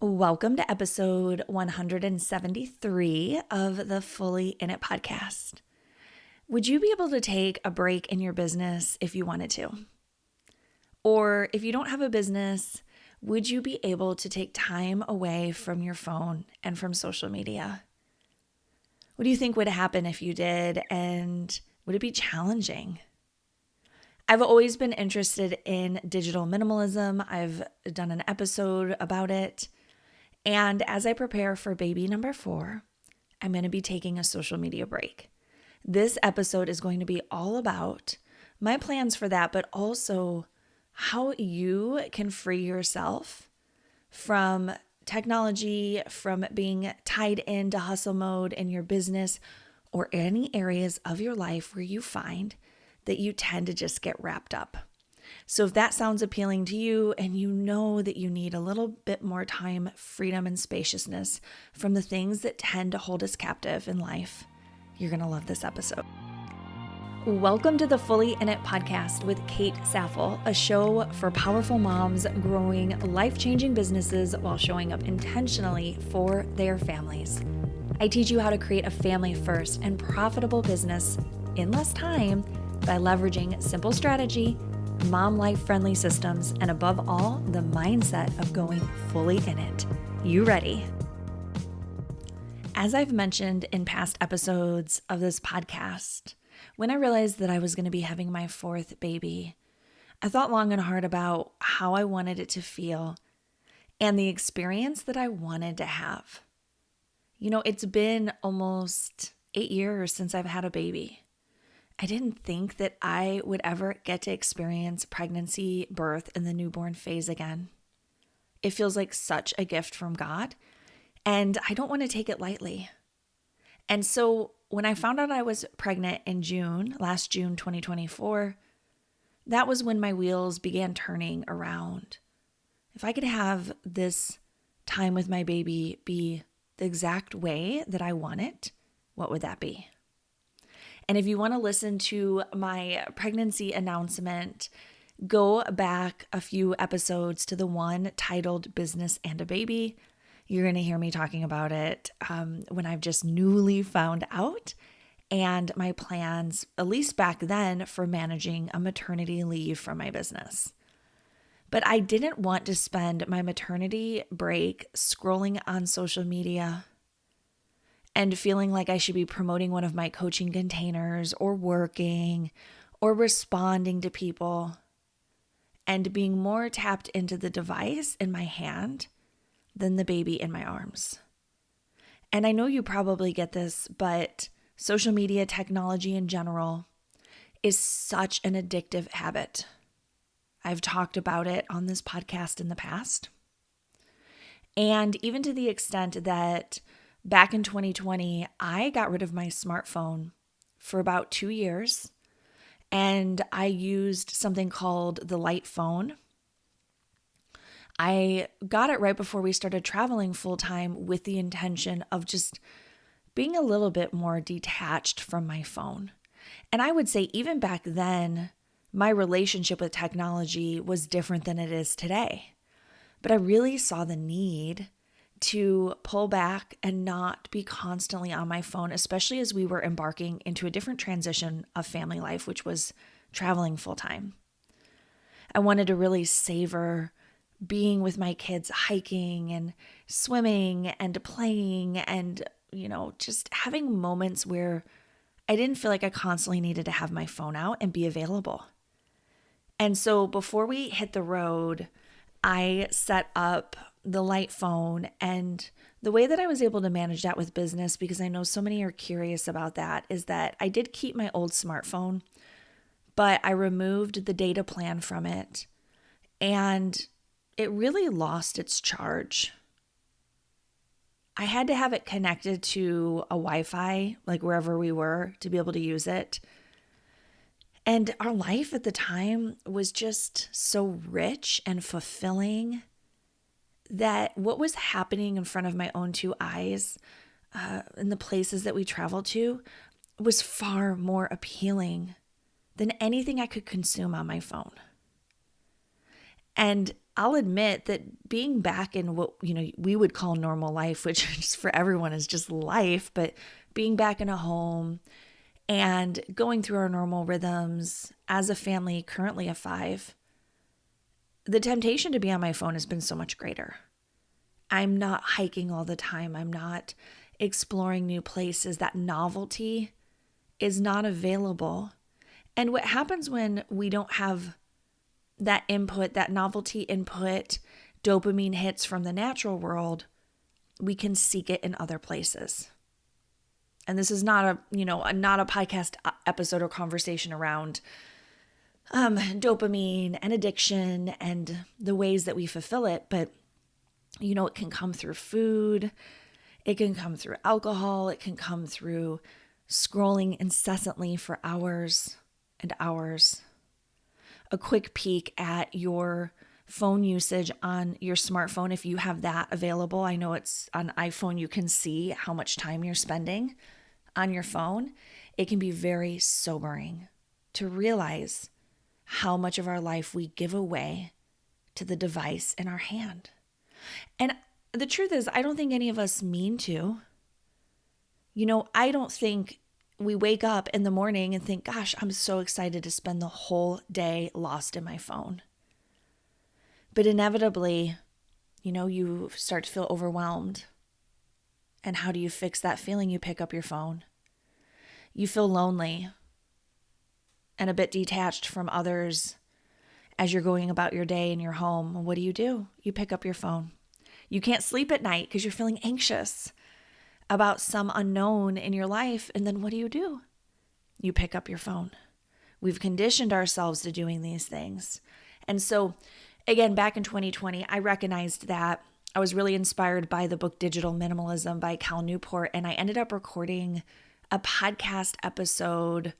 Welcome to episode 173 of the Fully In It podcast. Would you be able to take a break in your business if you wanted to? Or if you don't have a business, would you be able to take time away from your phone and from social media? What do you think would happen if you did, and would it be challenging? I've always been interested in digital minimalism. I've done an episode about it. And as I prepare for baby number 4, I'm going to be taking a social media break. This episode is going to be all about my plans for that, but also how you can free yourself from technology, from being tied into hustle mode in your business or any areas of your life where you find that you tend to just get wrapped up. So if that sounds appealing to you and you know that you need a little bit more time, freedom, and spaciousness from the things that tend to hold us captive in life, you're going to love this episode. Welcome to the Fully In It podcast with Kate Saffel, a show for powerful moms growing life-changing businesses while showing up intentionally for their families. I teach you how to create a family-first and profitable business in less time by leveraging simple strategy, mom life-friendly systems, and above all, the mindset of going fully in it. You ready? As I've mentioned in past episodes of this podcast, when I realized that I was going to be having my 4th baby, I thought long and hard about how I wanted it to feel and the experience that I wanted to have. You know, it's been almost 8 years since I've had a baby. I didn't think that I would ever get to experience pregnancy, birth, and the newborn phase again. It feels like such a gift from God, and I don't want to take it lightly. And so when I found out I was pregnant in last June 2024, that was when my wheels began turning around. If I could have this time with my baby be the exact way that I want it, what would that be? And if you want to listen to my pregnancy announcement, go back a few episodes to the one titled Business and a Baby. You're going to hear me talking about it when I've just newly found out, and my plans, at least back then, for managing a maternity leave from my business. But I didn't want to spend my maternity break scrolling on social media and feeling like I should be promoting one of my coaching containers or working or responding to people and being more tapped into the device in my hand than the baby in my arms. And I know you probably get this, but social media technology in general is such an addictive habit. I've talked about it on this podcast in the past. And even to the extent that back in 2020, I got rid of my smartphone for about 2 years, and I used something called the light phone. I got it right before we started traveling full time with the intention of just being a little bit more detached from my phone. And I would say even back then, my relationship with technology was different than it is today. But I really saw the need to pull back and not be constantly on my phone, especially as we were embarking into a different transition of family life, which was traveling full time. I wanted to really savor being with my kids, hiking and swimming and playing and, just having moments where I didn't feel like I constantly needed to have my phone out and be available. And so before we hit the road, I set up the light phone, and the way that I was able to manage that with business, because I know so many are curious about that, is that I did keep my old smartphone, but I removed the data plan from it, and it really lost its charge. I had to have it connected to a Wi-Fi, like wherever we were, to be able to use it. And our life at the time was just so rich and fulfilling that what was happening in front of my own 2 eyes in the places that we traveled to was far more appealing than anything I could consume on my phone. And I'll admit that being back in what, we would call normal life, which just for everyone is just life, but being back in a home and going through our normal rhythms as a family, currently of 5, the temptation to be on my phone has been so much greater. I'm not hiking all the time. I'm not exploring new places. That novelty is not available. And what happens when we don't have that input, that novelty input, dopamine hits from the natural world, we can seek it in other places. And this is not a podcast episode or conversation around dopamine and addiction and the ways that we fulfill it, but it can come through food, it can come through alcohol, it can come through scrolling incessantly for hours and hours. A quick peek at your phone usage on your smartphone, if you have that available. I know it's on iPhone, you can see how much time you're spending on your phone. It can be very sobering to realize how much of our life we give away to the device in our hand. And the truth is, I don't think any of us mean to. I don't think we wake up in the morning and think, gosh, I'm so excited to spend the whole day lost in my phone. But inevitably, you start to feel overwhelmed. And how do you fix that feeling? You pick up your phone. You feel lonely and a bit detached from others as you're going about your day in your home. What do? You pick up your phone. You can't sleep at night because you're feeling anxious about some unknown in your life. And then what do? You pick up your phone. We've conditioned ourselves to doing these things. And so, again, back in 2020, I recognized that I was really inspired by the book Digital Minimalism by Cal Newport. And I ended up recording a podcast episode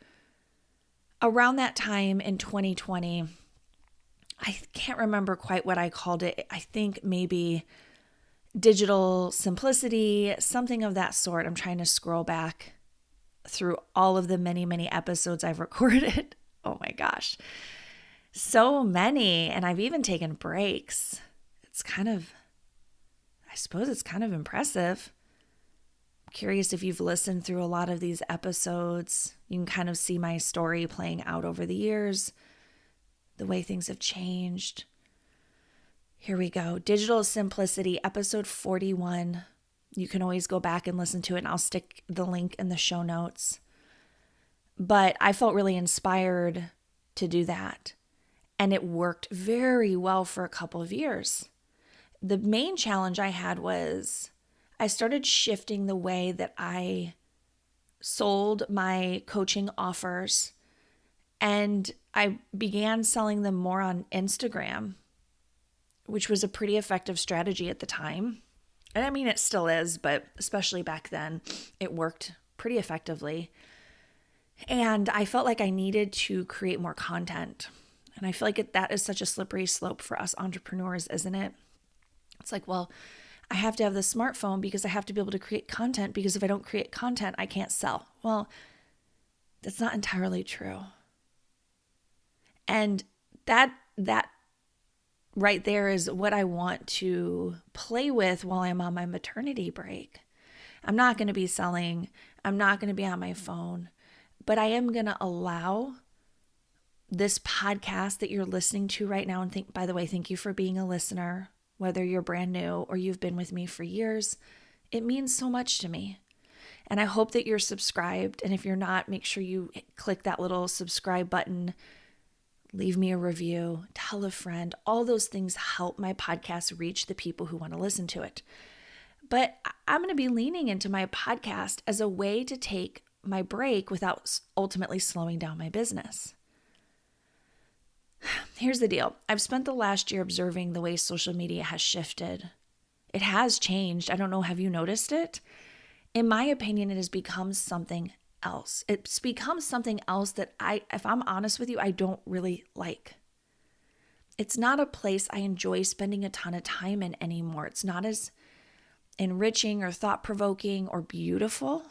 around that time in 2020. I can't remember quite what I called it. I think maybe digital simplicity, something of that sort. I'm trying to scroll back through all of the many, many episodes I've recorded. Oh my gosh. So many. And I've even taken breaks. I suppose it's kind of impressive. I'm curious if you've listened through a lot of these episodes. You can kind of see my story playing out over the years, the way things have changed. Here we go. Digital Simplicity, episode 41. You can always go back and listen to it, and I'll stick the link in the show notes. But I felt really inspired to do that. And it worked very well for a couple of years. The main challenge I had was I started shifting the way that I sold my coaching offers, and I began selling them more on Instagram, which was a pretty effective strategy at the time. And I mean, it still is, but especially back then, it worked pretty effectively. And I felt like I needed to create more content. And I feel like that is such a slippery slope for us entrepreneurs, isn't it? It's like, well, I have to have the smartphone because I have to be able to create content, because if I don't create content, I can't sell. Well, that's not entirely true. And that right there is what I want to play with while I'm on my maternity break. I'm not going to be selling. I'm not going to be on my phone, but I am going to allow this podcast that you're listening to right now. And by the way, thank you for being a listener, whether you're brand new or you've been with me for years. It means so much to me. And I hope that you're subscribed. And if you're not, make sure you click that little subscribe button. Leave me a review, tell a friend. All those things help my podcast reach the people who want to listen to it. But I'm going to be leaning into my podcast as a way to take my break without ultimately slowing down my business. Here's the deal. I've spent the last year observing the way social media has shifted. It has changed. I don't know, have you noticed it? In my opinion, it has become something else. It's become something else that if I'm honest with you, I don't really like. It's not a place I enjoy spending a ton of time in anymore. It's not as enriching or thought-provoking or beautiful.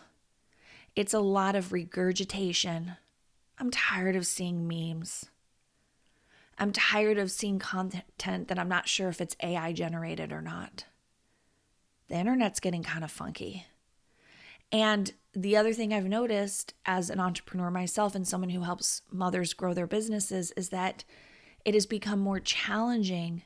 It's a lot of regurgitation. I'm tired of seeing memes. I'm tired of seeing content that I'm not sure if it's AI generated or not. The internet's getting kind of funky. And the other thing I've noticed as an entrepreneur myself and someone who helps mothers grow their businesses is that it has become more challenging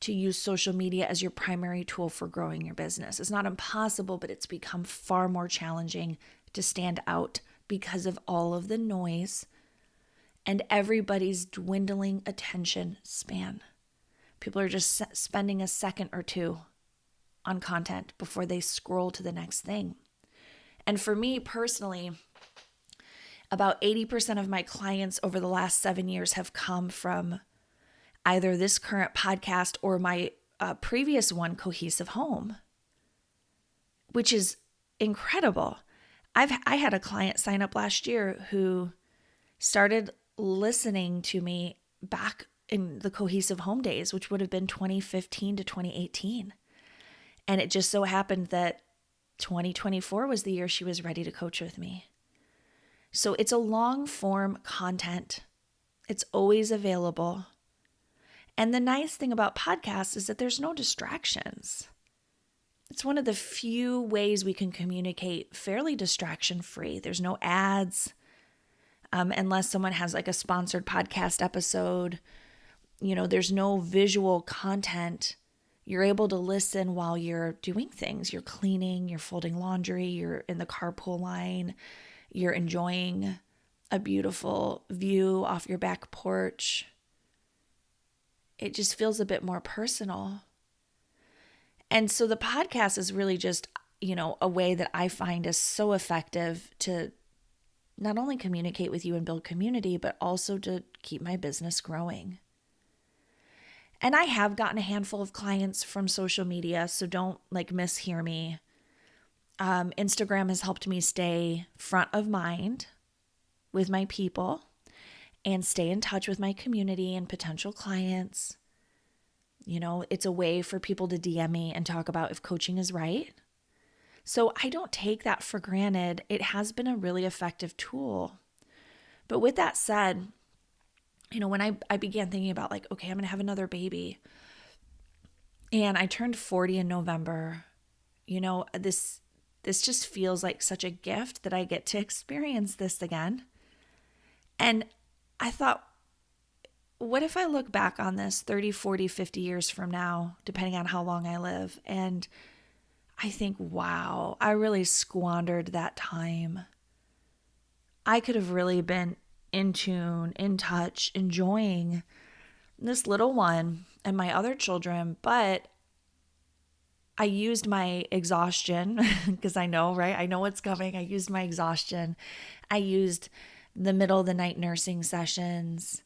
to use social media as your primary tool for growing your business. It's not impossible, but it's become far more challenging to stand out because of all of the noise and everybody's dwindling attention span. People are just spending a second or two on content before they scroll to the next thing. And for me personally, about 80% of my clients over the last 7 years have come from either this current podcast or my previous one, Cohesive Home, which is incredible. I had a client sign up last year who started listening to me back in the Cohesive Home days, which would have been 2015 to 2018. And it just so happened that 2024 was the year she was ready to coach with me. So it's a long form content. It's always available. And the nice thing about podcasts is that there's no distractions. It's one of the few ways we can communicate fairly distraction-free. There's no ads, unless someone has like a sponsored podcast episode. There's no visual content. You're able to listen while you're doing things. You're cleaning, you're folding laundry, you're in the carpool line, you're enjoying a beautiful view off your back porch. It just feels a bit more personal. And so the podcast is really just, a way that I find is so effective to not only communicate with you and build community, but also to keep my business growing. And I have gotten a handful of clients from social media, so don't mishear me. Instagram has helped me stay front of mind with my people and stay in touch with my community and potential clients. It's a way for people to DM me and talk about if coaching is right. So I don't take that for granted. It has been a really effective tool. But with that said, when I began thinking about okay, I'm going to have another baby, and I turned 40 in November, this just feels like such a gift that I get to experience this again. And I thought, what if I look back on this 30, 40, 50 years from now, depending on how long I live, and I think, wow, I really squandered that time. I could have really been in tune, in touch, enjoying this little one and my other children, but I used my exhaustion because I know, right? I know what's coming. I used my exhaustion. I used the middle of the night nursing sessions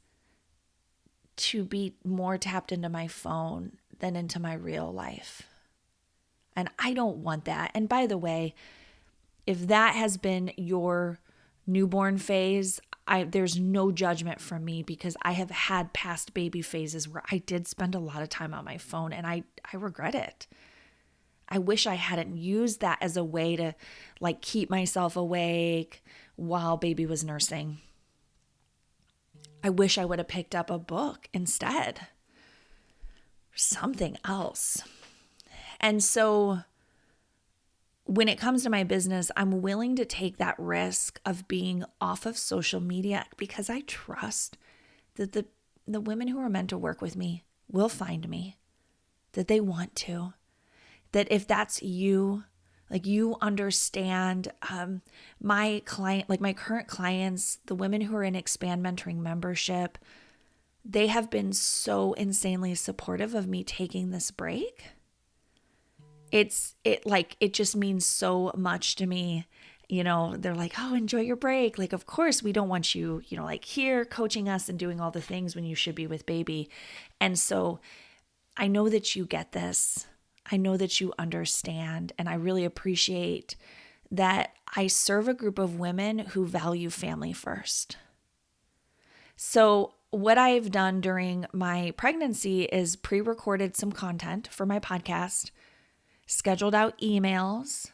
to be more tapped into my phone than into my real life. And I don't want that. And by the way, if that has been your newborn phase, there's no judgment from me, because I have had past baby phases where I did spend a lot of time on my phone, and I regret it. I wish I hadn't used that as a way to keep myself awake while baby was nursing. I wish I would have picked up a book instead, or something else. And so when it comes to my business, I'm willing to take that risk of being off of social media because I trust that the women who are meant to work with me will find me, that they want to, that if that's you, you understand my client, my current clients, the women who are in Expand Mentoring membership, they have been so insanely supportive of me taking this break. It just means so much to me. They're like, oh, enjoy your break. Of course we don't want you, here coaching us and doing all the things when you should be with baby. And so I know that you get this. I know that you understand. And I really appreciate that I serve a group of women who value family first. So what I've done during my pregnancy is pre-recorded some content for my podcast, scheduled out emails.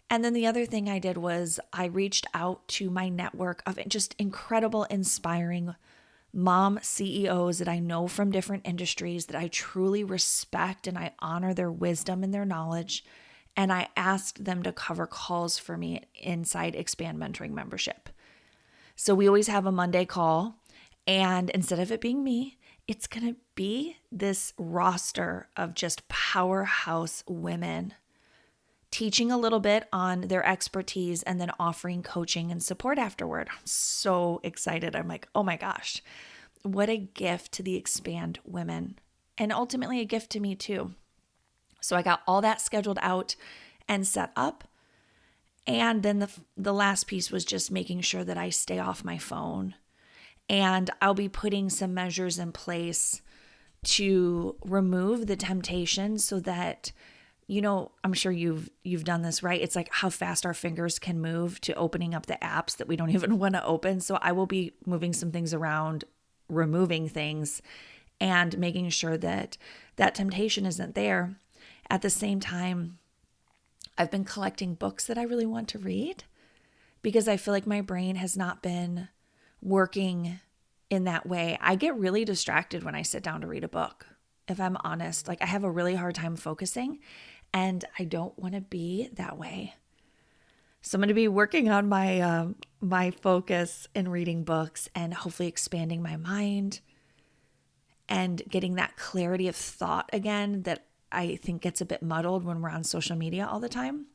And then the other thing I did was I reached out to my network of just incredible, inspiring mom CEOs that I know from different industries that I truly respect, and I honor their wisdom and their knowledge. And I asked them to cover calls for me inside Expand Mentoring membership. So we always have a Monday call. And instead of it being me, it's going to be this roster of just powerhouse women teaching a little bit on their expertise and then offering coaching and support afterward. I'm so excited. I'm like, oh my gosh, what a gift to the Expand women, and ultimately a gift to me too. So I got all that scheduled out and set up. And then the last piece was just making sure that I stay off my phone. And I'll be putting some measures in place to remove the temptation so that, I'm sure you've done this, right? It's like how fast our fingers can move to opening up the apps that we don't even want to open. So I will be moving some things around, removing things, and making sure that that temptation isn't there. At the same time, I've been collecting books that I really want to read because I feel like my brain has not been working in that way. I get really distracted when I sit down to read a book. If I'm honest, like I have a really hard time focusing, and I don't want to be that way. So I'm going to be working on my focus in reading books and hopefully expanding my mind and getting that clarity of thought again that I think gets a bit muddled when we're on social media all the time.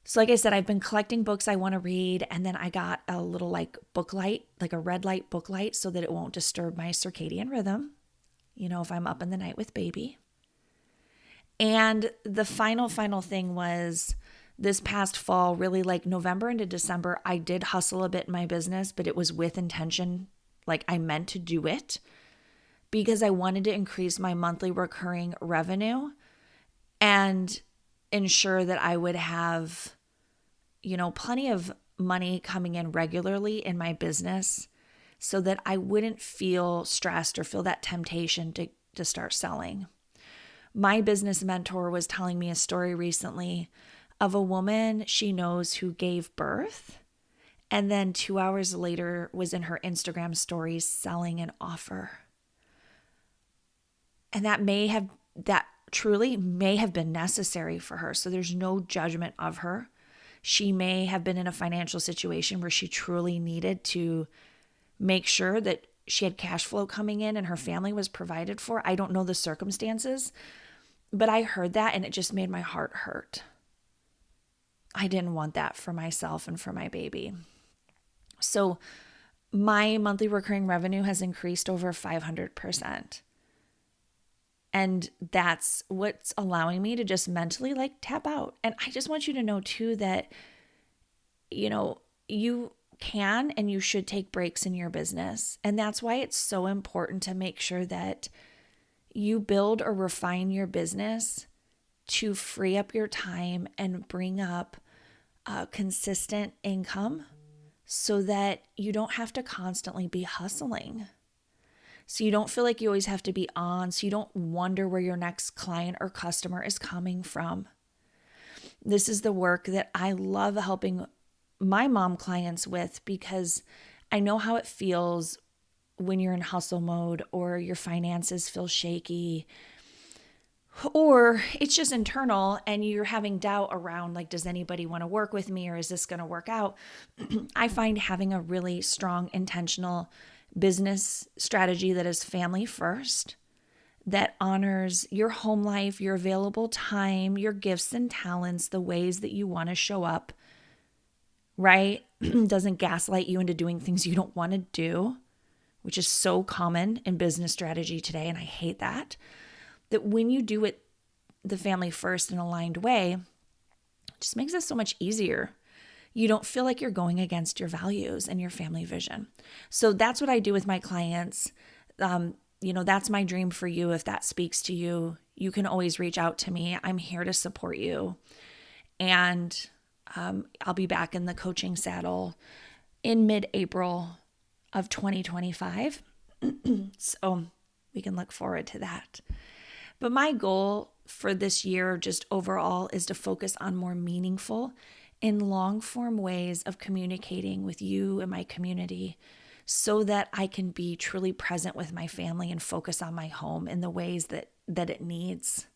So like I said, I've been collecting books I want to read, and then I got a little book light, like a red light book light, so that it won't disturb my circadian rhythm, if I'm up in the night with baby. And the final thing was this past fall, really like November into December, I did hustle a bit in my business, but it was with intention. Like I meant to do it because I wanted to increase my monthly recurring revenue and ensure that I would have, plenty of money coming in regularly in my business so that I wouldn't feel stressed or feel that temptation to start selling. My business mentor was telling me a story recently of a woman she knows who gave birth and then 2 hours later was in her Instagram stories selling an offer. And that truly may have been necessary for her. So there's no judgment of her. She may have been in a financial situation where she truly needed to make sure that she had cash flow coming in and her family was provided for. I don't know the circumstances, but I heard that and it just made my heart hurt. I didn't want that for myself and for my baby. So my monthly recurring revenue has increased over 500%. And that's what's allowing me to just mentally tap out. And I just want you to know too that, you can and you should take breaks in your business. And that's why it's so important to make sure that you build or refine your business to free up your time and bring up consistent income so that you don't have to constantly be hustling. So you don't feel like you always have to be on, so you don't wonder where your next client or customer is coming from. This is the work that I love helping my mom clients with because I know how it feels when you're in hustle mode or your finances feel shaky or it's just internal and you're having doubt around does anybody want to work with me or is this going to work out? I find having a really strong, intentional business strategy that is family first, that honors your home life, your available time, your gifts and talents, the ways that you want to show up, right? Doesn't gaslight you into doing things you don't want to do, which is so common in business strategy today. And I hate that. That when you do it the family first and aligned way, it just makes it so much easier. You don't feel like you're going against your values and your family vision. So that's what I do with my clients. That's my dream for you. If that speaks to you, you can always reach out to me. I'm here to support you. And I'll be back in the coaching saddle in mid-April of 2025. So we can look forward to that. But my goal for this year, just overall, is to focus on more meaningful in long-form ways of communicating with you and my community so that I can be truly present with my family and focus on my home in the ways that it needs.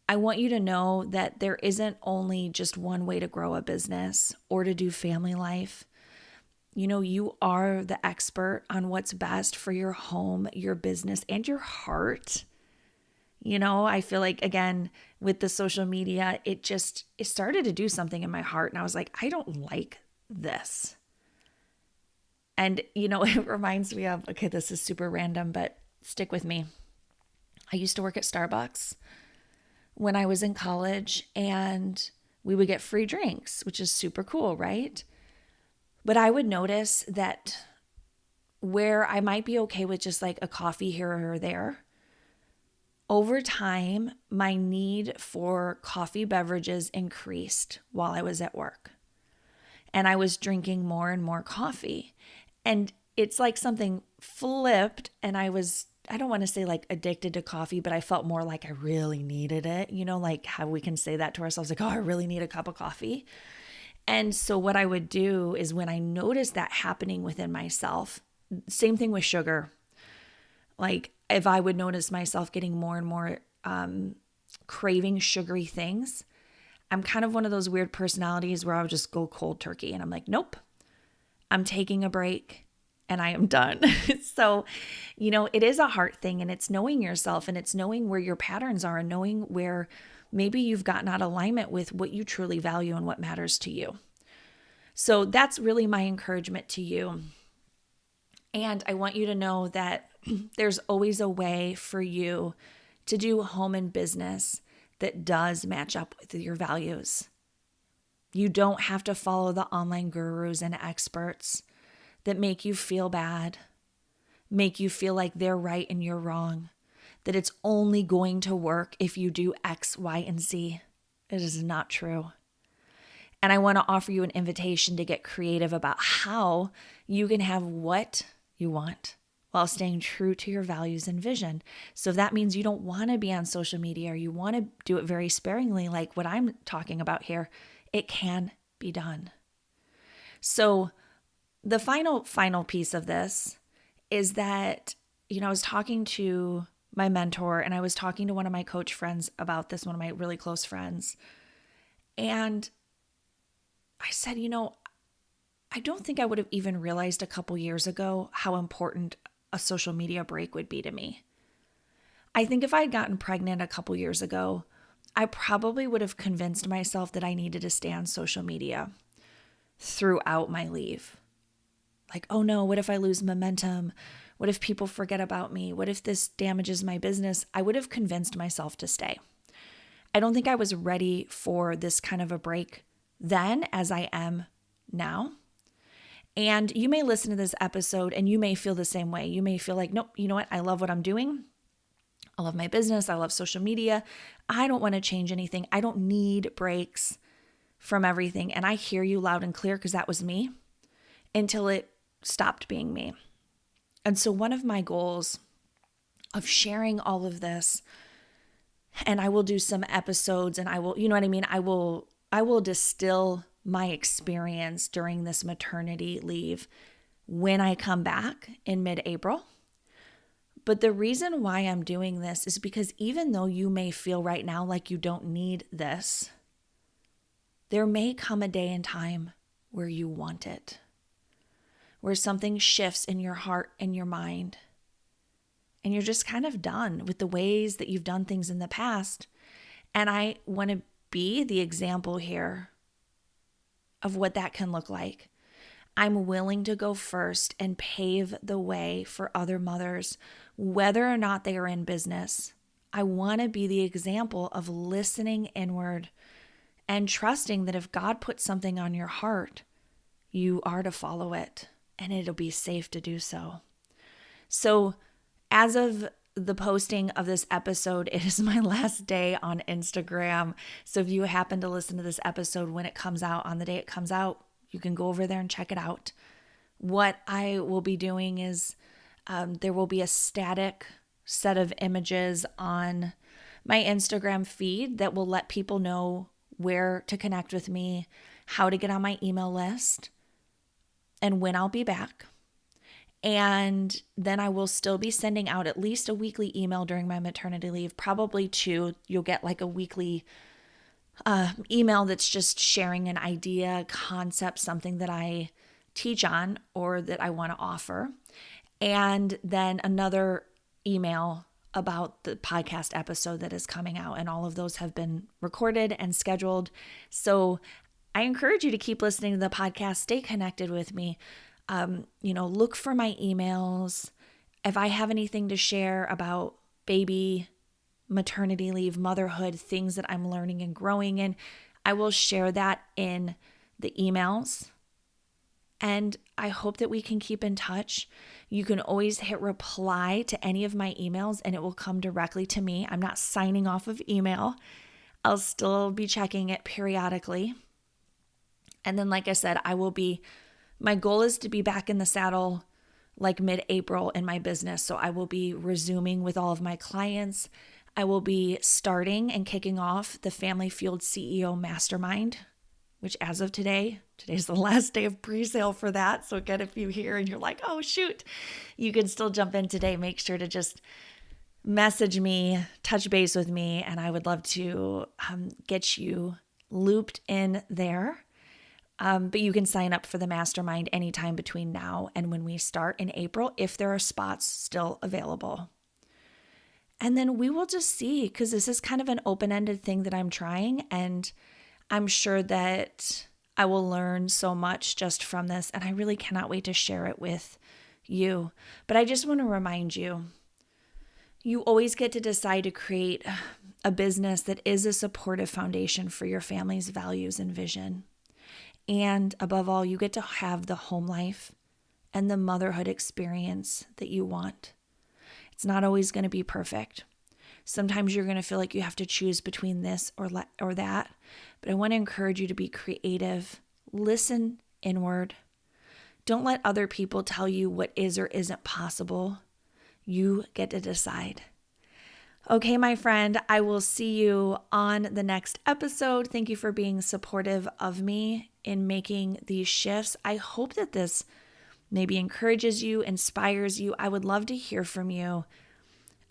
I want you to know that there isn't only just one way to grow a business or to do family life. You are the expert on what's best for your home, your business, and your heart. I feel like, again, with the social media, it started to do something in my heart. And I was like, I don't like this. And, it reminds me of, okay, this is super random, but stick with me. I used to work at Starbucks when I was in college, and we would get free drinks, which is super cool, right? But I would notice that where I might be okay with just like a coffee here or there, over time, my need for coffee beverages increased while I was at work. And I was drinking more and more coffee. And it's like something flipped, and I don't want to say like addicted to coffee, but I felt more like I really needed it. Like how we can say that to ourselves, like, oh, I really need a cup of coffee. And so what I would do is when I noticed that happening within myself, same thing with sugar. Like if I would notice myself getting more and more craving sugary things, I'm kind of one of those weird personalities where I would just go cold turkey. And I'm like, nope, I'm taking a break and I am done. So, it is a heart thing, and it's knowing yourself, and it's knowing where your patterns are, and knowing where maybe you've gotten out of alignment with what you truly value and what matters to you. So that's really my encouragement to you. And I want you to know that there's always a way for you to do home and business that does match up with your values. You don't have to follow the online gurus and experts that make you feel bad, make you feel like they're right and you're wrong, that it's only going to work if you do X, Y, and Z. It is not true. And I want to offer you an invitation to get creative about how you can have what you want while staying true to your values and vision. So if that means you don't want to be on social media, or you want to do it very sparingly, like what I'm talking about here, it can be done. So the final piece of this is that, I was talking to my mentor, and I was talking to one of my coach friends about this, one of my really close friends. And I said, I don't think I would have even realized a couple years ago how important a social media break would be to me. I think if I had gotten pregnant a couple years ago, I probably would have convinced myself that I needed to stay on social media throughout my leave. Like, oh no, what if I lose momentum? What if people forget about me? What if this damages my business? I would have convinced myself to stay. I don't think I was ready for this kind of a break then as I am now. And you may listen to this episode and you may feel the same way. You may feel like, nope, you know what? I love what I'm doing. I love my business. I love social media. I don't want to change anything. I don't need breaks from everything. And I hear you loud and clear, because that was me until it stopped being me. And so one of my goals of sharing all of this, and I will do some episodes, and I will, you know what I mean? I will distill my experience during this maternity leave when I come back in mid-April. But the reason why I'm doing this is because even though you may feel right now like you don't need this, there may come a day and time where you want it, where something shifts in your heart and your mind, and you're just kind of done with the ways that you've done things in the past. And I want to be the example here of what that can look like. I'm willing to go first and pave the way for other mothers, whether or not they are in business. I want to be the example of listening inward and trusting that if God puts something on your heart, you are to follow it, and it'll be safe to do so. So as of the posting of this episode, it is my last day on Instagram. So if you happen to listen to this episode when it comes out, on the day it comes out, you can go over there and check it out. What I will be doing is there will be a static set of images on my Instagram feed that will let people know where to connect with me, how to get on my email list, and when I'll be back. And then I will still be sending out at least a weekly email during my maternity leave, probably two. You'll get like a weekly email that's just sharing an idea, concept, something that I teach on or that I want to offer. And then another email about the podcast episode that is coming out. And all of those have been recorded and scheduled. So I encourage you to keep listening to the podcast, stay connected with me. Look for my emails. If I have anything to share about baby, maternity leave, motherhood, things that I'm learning and growing in, I will share that in the emails. And I hope that we can keep in touch. You can always hit reply to any of my emails and it will come directly to me. I'm not signing off of email. I'll still be checking it periodically. And then, like I said, my goal is to be back in the saddle like mid-April in my business. So I will be resuming with all of my clients. I will be starting and kicking off the Family Fueled CEO Mastermind, which as of today's the last day of pre-sale for that. So again, if you hear and you're like, oh shoot, you can still jump in today. Make sure to just message me, touch base with me, and I would love to get you looped in there. But you can sign up for the mastermind anytime between now and when we start in April, if there are spots still available. And then we will just see, because this is kind of an open-ended thing that I'm trying, and I'm sure that I will learn so much just from this, and I really cannot wait to share it with you. But I just want to remind you, you always get to decide to create a business that is a supportive foundation for your family's values and vision. And above all, you get to have the home life and the motherhood experience that you want. It's not always going to be perfect. Sometimes you're going to feel like you have to choose between this or that. But I want to encourage you to be creative. Listen inward. Don't let other people tell you what is or isn't possible. You get to decide. Okay, my friend, I will see you on the next episode. Thank you for being supportive of me in making these shifts. I hope that this maybe encourages you, inspires you. I would love to hear from you.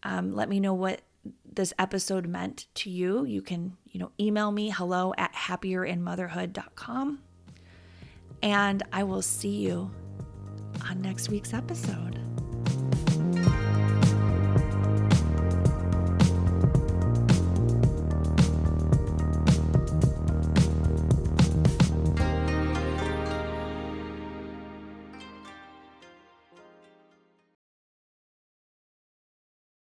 Let me know what this episode meant to you. You can, email me hello@happierinmotherhood.com. And I will see you on next week's episode.